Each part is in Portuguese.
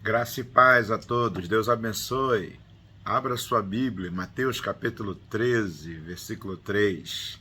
Graça e paz a todos, Deus abençoe. Abra sua Bíblia, Mateus capítulo 13, versículo 3.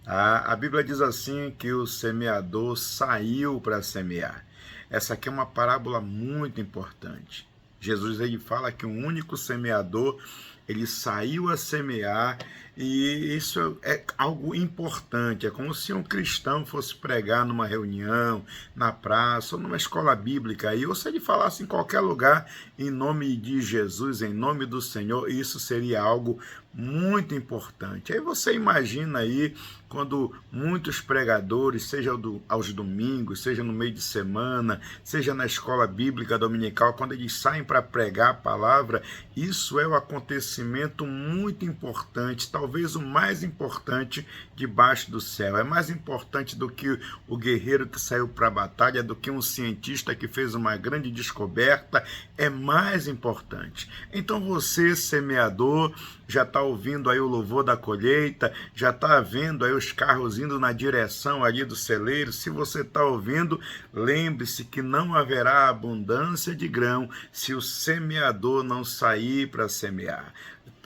A Bíblia diz assim que o semeador saiu para semear. Essa aqui é uma parábola muito importante. Jesus ele fala que um único semeador ele saiu a semear, e isso é algo importante. É como se um cristão fosse pregar numa reunião, na praça ou numa escola bíblica, ou se ele falasse em qualquer lugar em nome de Jesus, em nome do Senhor, isso seria algo muito importante. Aí você imagina aí quando muitos pregadores, seja aos domingos, seja no meio de semana, seja na escola bíblica dominical, quando eles saem para pregar a palavra, isso é um acontecimento muito importante, talvez o mais importante debaixo do céu. É mais importante do que o guerreiro que saiu para a batalha, do que um cientista que fez uma grande descoberta, é mais importante. Então você, semeador, já está ouvindo aí o louvor da colheita, já está vendo aí os carros indo na direção ali do celeiro. Se você está ouvindo, lembre-se que não haverá abundância de grão se o semeador não sair para semear.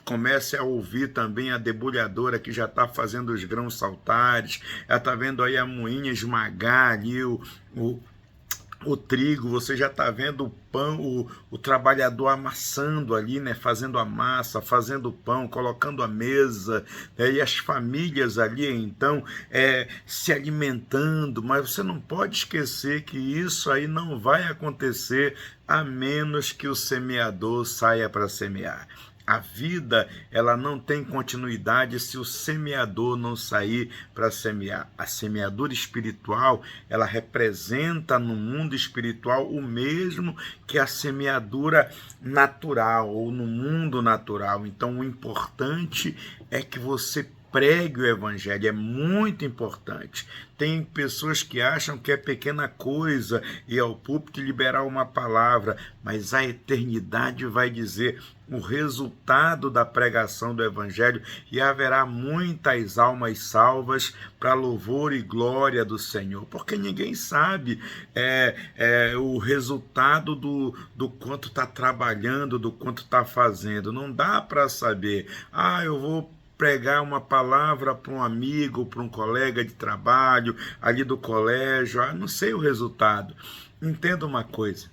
Comece a ouvir também a debulhadora que já está fazendo os grãos saltares, ela está vendo aí a moinha esmagar ali o trigo, você já está vendo o pão, o trabalhador amassando ali, né, fazendo a massa, fazendo o pão, colocando a mesa, e as famílias ali, então, se alimentando. Mas você não pode esquecer que isso aí não vai acontecer a menos que o semeador saia para semear. A vida, ela não tem continuidade se o semeador não sair para semear. A semeadura espiritual, ela representa no mundo espiritual o mesmo que a semeadura natural ou no mundo natural. Então, o importante é que você pregue o evangelho, é muito importante. Tem pessoas que acham que é pequena coisa ir ao púlpito e liberar uma palavra, mas a eternidade vai dizer o resultado da pregação do evangelho, e haverá muitas almas salvas para louvor e glória do Senhor, porque ninguém sabe o resultado do quanto está trabalhando, do quanto está fazendo. Não dá para saber, eu vou pregar uma palavra para um amigo, para um colega de trabalho, ali do colégio, não sei o resultado. Entenda uma coisa,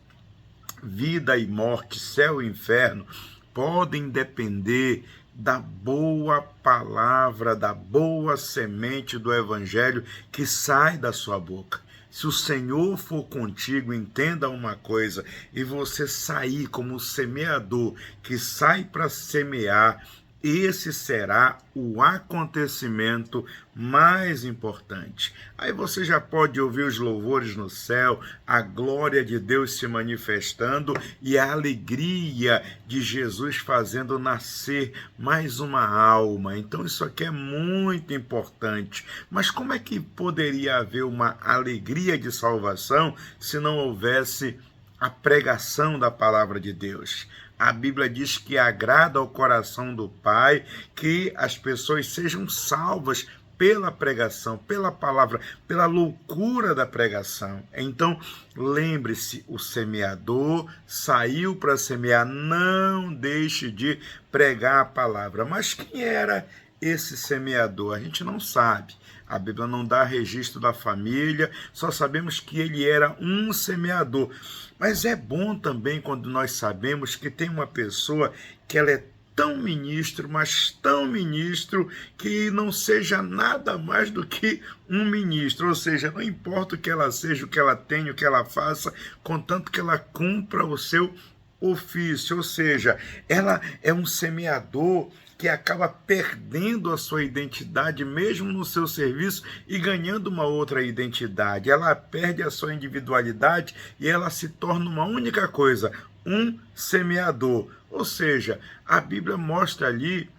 vida e morte, céu e inferno, podem depender da boa palavra, da boa semente do evangelho que sai da sua boca. Se o Senhor for contigo, entenda uma coisa, e você sair como o semeador que sai para semear, esse será o acontecimento mais importante. Aí você já pode ouvir os louvores no céu, a glória de Deus se manifestando e a alegria de Jesus fazendo nascer mais uma alma. Então isso aqui é muito importante. Mas como é que poderia haver uma alegria de salvação se não houvesse a pregação da palavra de Deus? A Bíblia diz que agrada ao coração do Pai que as pessoas sejam salvas pela pregação, pela palavra, pela loucura da pregação. Então, lembre-se, o semeador saiu para semear, não deixe de pregar a palavra. Mas quem era esse semeador? A gente não sabe. A Bíblia não dá registro da família, só sabemos que ele era um semeador. Mas é bom também quando nós sabemos que tem uma pessoa que ela é tão ministro, mas tão ministro, que não seja nada mais do que um ministro. Ou seja, não importa o que ela seja, o que ela tenha, o que ela faça, contanto que ela cumpra o seu ofício. Ou seja, ela é um semeador que acaba perdendo a sua identidade mesmo no seu serviço e ganhando uma outra identidade. Ela perde a sua individualidade e ela se torna uma única coisa, um semeador. Ou seja, a Bíblia mostra ali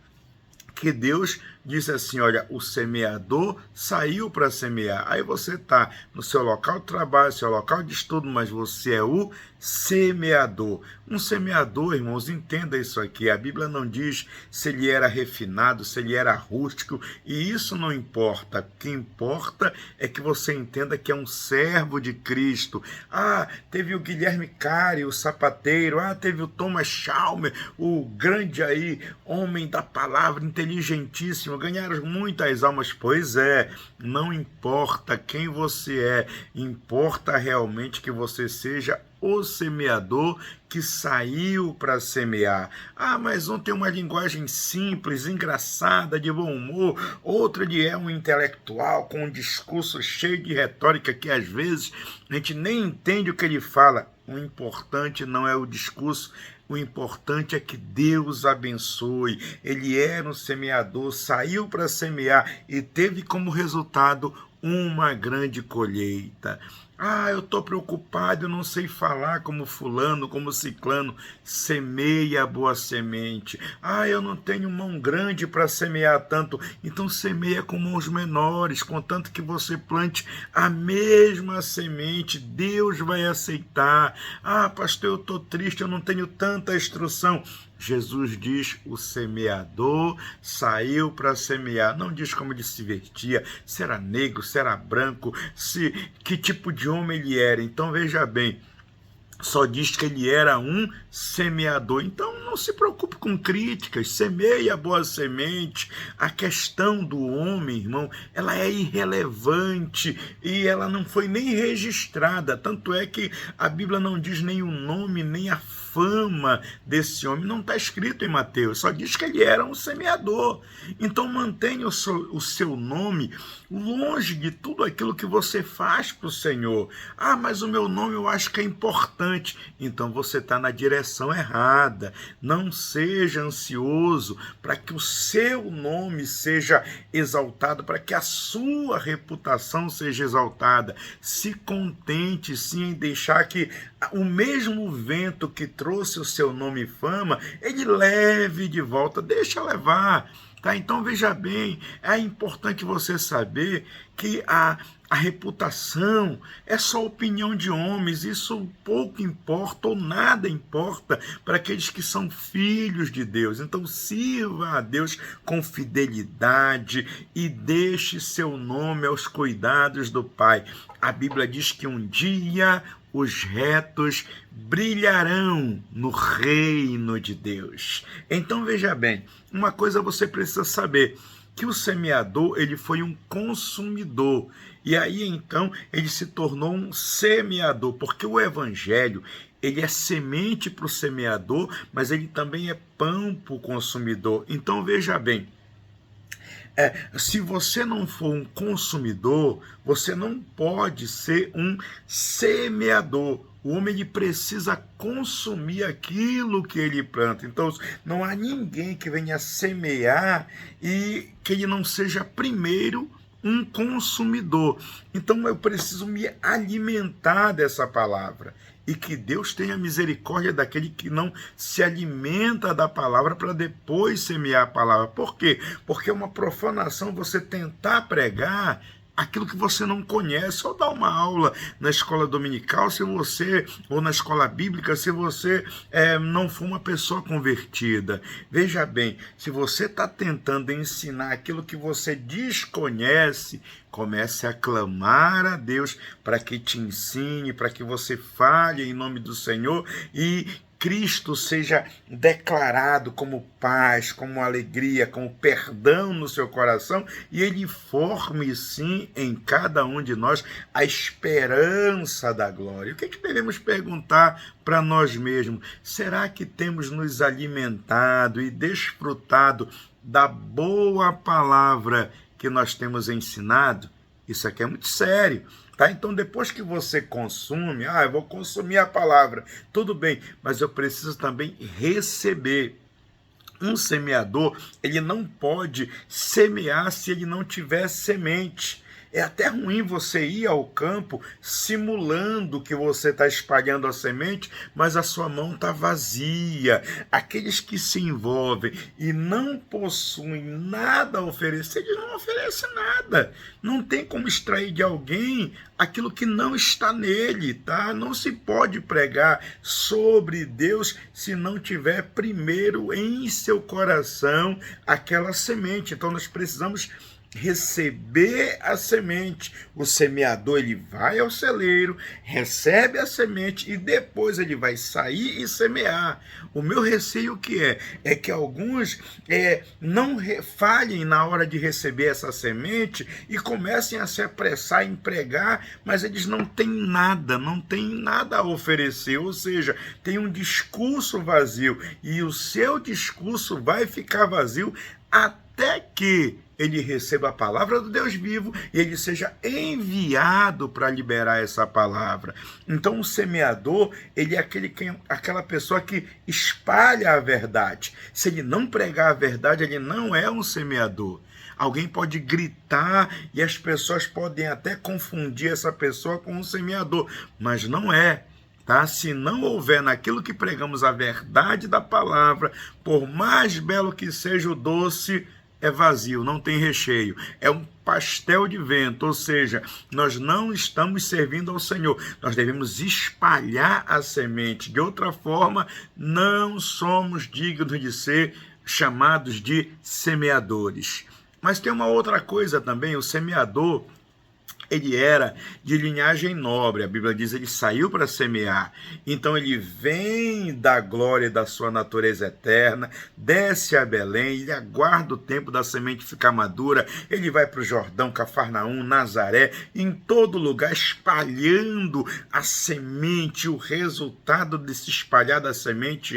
que Deus disse assim, olha, o semeador saiu para semear. Aí você está no seu local de trabalho, seu local de estudo, mas você é o semeador. Um semeador, irmãos, entenda isso aqui. A Bíblia não diz se ele era refinado, se ele era rústico, e isso não importa. O que importa é que você entenda que é um servo de Cristo. Ah, teve o Guilherme Cari, o sapateiro. Ah, teve o Thomas Chalmers, o grande aí, homem da palavra, inteligentíssimo. Ganharam muitas almas. Pois é, não importa quem você é, importa realmente que você seja o semeador que saiu para semear. Ah, mas um tem uma linguagem simples, engraçada, de bom humor, outro ele é um intelectual com um discurso cheio de retórica que às vezes a gente nem entende o que ele fala. O importante não é o discurso, o importante é que Deus abençoe. Ele era um semeador, saiu para semear e teve como resultado uma grande colheita. Ah, eu estou preocupado, eu não sei falar como fulano, como ciclano. Semeia a boa semente. Ah, eu não tenho mão grande para semear tanto. Então semeia com mãos menores, contanto que você plante a mesma semente. Deus vai aceitar. Ah, pastor, eu estou triste, eu não tenho tanta instrução. Jesus diz, o semeador saiu para semear. Não diz como ele se vestia, se era negro, se era branco, que tipo de homem ele era. Então veja bem, só diz que ele era um semeador. Então não se preocupe com críticas, semeia a boa semente. A questão do homem, irmão, ela é irrelevante e ela não foi nem registrada. Tanto é que a Bíblia não diz nem o nome, nem a fama desse homem, não está escrito em Mateus, só diz que ele era um semeador. Então mantenha o seu nome longe de tudo aquilo que você faz para o Senhor. Ah, mas o meu nome eu acho que é importante. Então você está na direção errada. Não seja ansioso para que o seu nome seja exaltado, para que a sua reputação seja exaltada. Se contente sim em deixar que o mesmo vento que trouxe o seu nome e fama, ele leve de volta, deixa levar. Tá? Então veja bem, é importante você saber que a reputação é só opinião de homens, isso pouco importa ou nada importa para aqueles que são filhos de Deus. Então sirva a Deus com fidelidade e deixe seu nome aos cuidados do Pai. A Bíblia diz que um dia os retos brilharão no reino de Deus. Então veja bem, uma coisa você precisa saber, que o semeador ele foi um consumidor, e aí então ele se tornou um semeador, porque o evangelho ele é semente para o semeador, mas ele também é pão para o consumidor. Então veja bem, se você não for um consumidor, você não pode ser um semeador. O homem ele precisa consumir aquilo que ele planta. Então, não há ninguém que venha semear e que ele não seja primeiro um consumidor. Então, eu preciso me alimentar dessa palavra. E que Deus tenha misericórdia daquele que não se alimenta da palavra para depois semear a palavra. Por quê? Porque é uma profanação você tentar pregar aquilo que você não conhece, ou dar uma aula na escola dominical, se você, ou na escola bíblica, se você não for uma pessoa convertida. Veja bem, se você está tentando ensinar aquilo que você desconhece, comece a clamar a Deus para que te ensine, para que você fale em nome do Senhor e Cristo seja declarado como paz, como alegria, como perdão no seu coração, e ele forme sim em cada um de nós a esperança da glória. O que devemos perguntar para nós mesmos? Será que temos nos alimentado e desfrutado da boa palavra que nós temos ensinado? Isso aqui é muito sério. Tá? Então, depois que você consome, eu vou consumir a palavra, tudo bem, mas eu preciso também receber. Um semeador, ele não pode semear se ele não tiver semente. É até ruim você ir ao campo simulando que você está espalhando a semente, mas a sua mão está vazia. Aqueles que se envolvem e não possuem nada a oferecer, eles não oferecem nada. Não tem como extrair de alguém aquilo que não está nele, tá? Não se pode pregar sobre Deus se não tiver primeiro em seu coração aquela semente. Então nós precisamos receber a semente. O semeador, ele vai ao celeiro, recebe a semente e depois ele vai sair e semear. O meu receio que é que alguns não falhem na hora de receber essa semente e comecem a se apressar em pregar, mas eles não têm nada a oferecer, ou seja, tem um discurso vazio e o seu discurso vai ficar vazio até que ele receba a palavra do Deus vivo e ele seja enviado para liberar essa palavra. Então o semeador, ele é aquela pessoa que espalha a verdade. Se ele não pregar a verdade, ele não é um semeador. Alguém pode gritar e as pessoas podem até confundir essa pessoa com um semeador, mas não é. Tá? Se não houver naquilo que pregamos a verdade da palavra, por mais belo que seja o doce, é vazio, não tem recheio, é um pastel de vento, ou seja, nós não estamos servindo ao Senhor, nós devemos espalhar a semente, de outra forma, não somos dignos de ser chamados de semeadores. Mas tem uma outra coisa também, o semeador, ele era de linhagem nobre, a Bíblia diz que ele saiu para semear, então ele vem da glória da sua natureza eterna, desce a Belém, ele aguarda o tempo da semente ficar madura, ele vai para o Jordão, Cafarnaum, Nazaré, em todo lugar espalhando a semente. O resultado desse espalhar da semente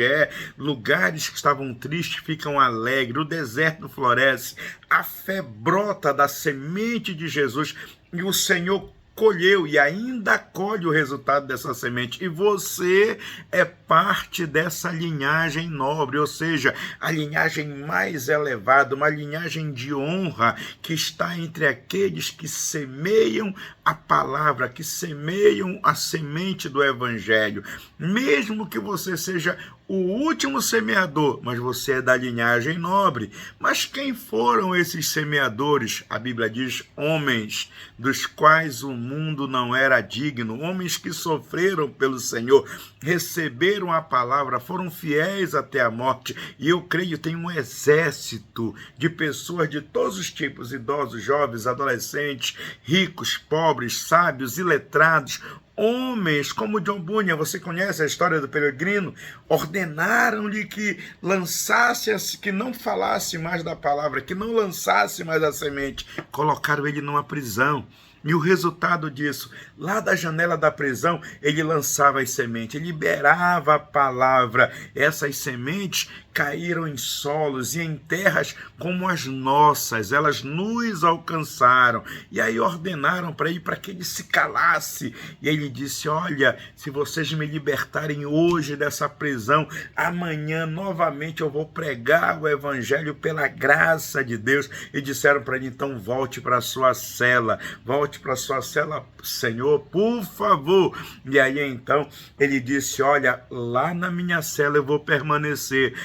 lugares que estavam tristes ficam alegres, o deserto floresce, a fé brota da semente de Jesus, e o Senhor colheu e ainda colhe o resultado dessa semente. E você é parte dessa linhagem nobre, ou seja, a linhagem mais elevada, uma linhagem de honra que está entre aqueles que semeiam a palavra, que semeiam a semente do Evangelho. Mesmo que você seja o último semeador, mas você é da linhagem nobre. Mas quem foram esses semeadores? A Bíblia diz: homens dos quais o mundo não era digno, homens que sofreram pelo Senhor, receberam a palavra, foram fiéis até a morte. E eu creio, tem um exército de pessoas de todos os tipos, idosos, jovens, adolescentes, ricos, pobres, sábios, iletrados, homens como John Bunyan, você conhece a história do peregrino, ordenaram-lhe que lançasse, que não falasse mais da palavra, que não lançasse mais a semente, colocaram ele numa prisão. E o resultado disso, lá da janela da prisão, ele lançava as sementes, ele liberava a palavra. Essas sementes caíram em solos e em terras como as nossas, elas nos alcançaram. E aí ordenaram para ele, para que ele se calasse. E ele disse: olha, se vocês me libertarem hoje dessa prisão, amanhã novamente eu vou pregar o evangelho pela graça de Deus. E disseram para ele: então volte para a sua cela, volte para a sua cela, Senhor, por favor. E aí então ele disse: olha, lá na minha cela eu vou permanecer,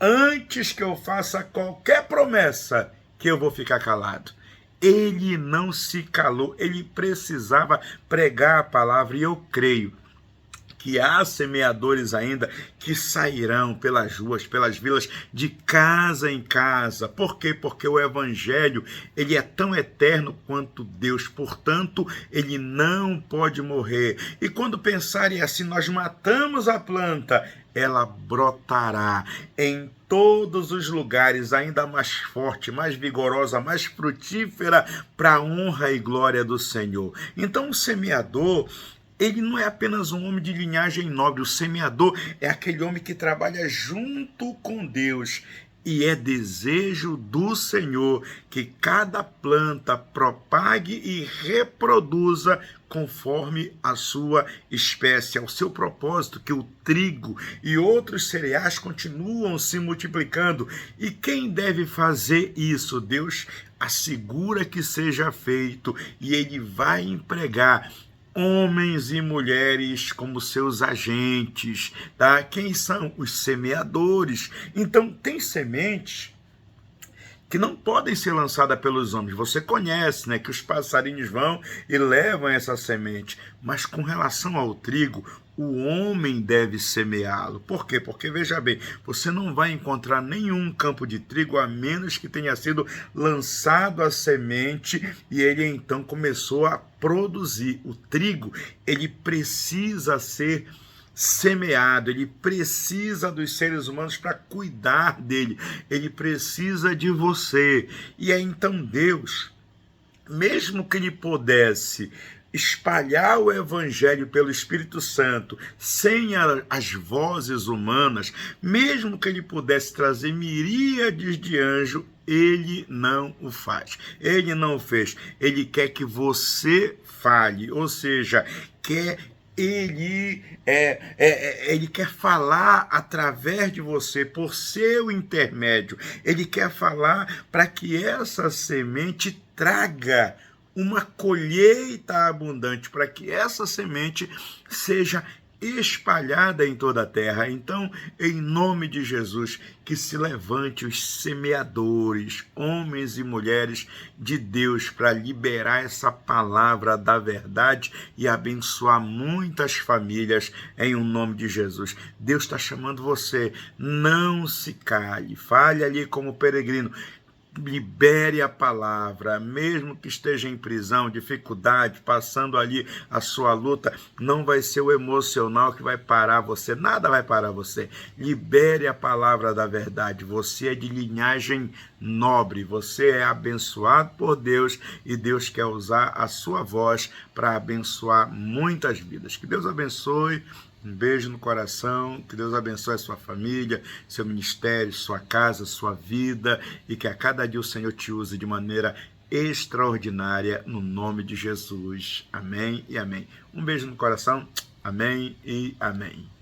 antes que eu faça qualquer promessa, que eu vou ficar calado. Ele não se calou, ele precisava pregar a palavra, e eu creio que há semeadores ainda que sairão pelas ruas, pelas vilas, de casa em casa. Por quê? Porque o evangelho, ele é tão eterno quanto Deus, portanto, ele não pode morrer. E quando pensarem assim, nós matamos a planta, ela brotará em todos os lugares, ainda mais forte, mais vigorosa, mais frutífera, para a honra e glória do Senhor. Então o semeador, ele não é apenas um homem de linhagem nobre, o semeador é aquele homem que trabalha junto com Deus. E é desejo do Senhor que cada planta propague e reproduza conforme a sua espécie, ao seu propósito, que o trigo e outros cereais continuam se multiplicando. E quem deve fazer isso? Deus assegura que seja feito, e ele vai empregar homens e mulheres como seus agentes, tá? Quem são? Os semeadores. Então, tem sementes que não podem ser lançadas pelos homens. Você conhece, né, que os passarinhos vão e levam essa semente. Mas com relação ao trigo, o homem deve semeá-lo. Por quê? Porque, veja bem, você não vai encontrar nenhum campo de trigo a menos que tenha sido lançado a semente e ele então começou a produzir. O trigo, ele precisa ser semeado, ele precisa dos seres humanos para cuidar dele, ele precisa de você. E aí então Deus, mesmo que ele pudesse espalhar o evangelho pelo Espírito Santo sem as vozes humanas, mesmo que ele pudesse trazer miríades de anjos, ele não o faz. Ele não o fez. Ele quer que você fale, ou seja, ele quer falar através de você, por seu intermédio. Ele quer falar para que essa semente traga uma colheita abundante, para que essa semente seja espalhada em toda a terra. Então, em nome de Jesus, que se levante os semeadores, homens e mulheres de Deus, para liberar essa palavra da verdade e abençoar muitas famílias em o nome de Jesus. Deus está chamando você, não se cale, fale ali como peregrino. Libere a palavra, mesmo que esteja em prisão, dificuldade, passando ali a sua luta, não vai ser o emocional que vai parar você, nada vai parar você. Libere a palavra da verdade, você é de linhagem nobre, você é abençoado por Deus e Deus quer usar a sua voz para abençoar muitas vidas. Que Deus abençoe. Um beijo no coração, que Deus abençoe a sua família, seu ministério, sua casa, sua vida, e que a cada dia o Senhor te use de maneira extraordinária, no nome de Jesus. Amém e amém. Um beijo no coração, amém e amém.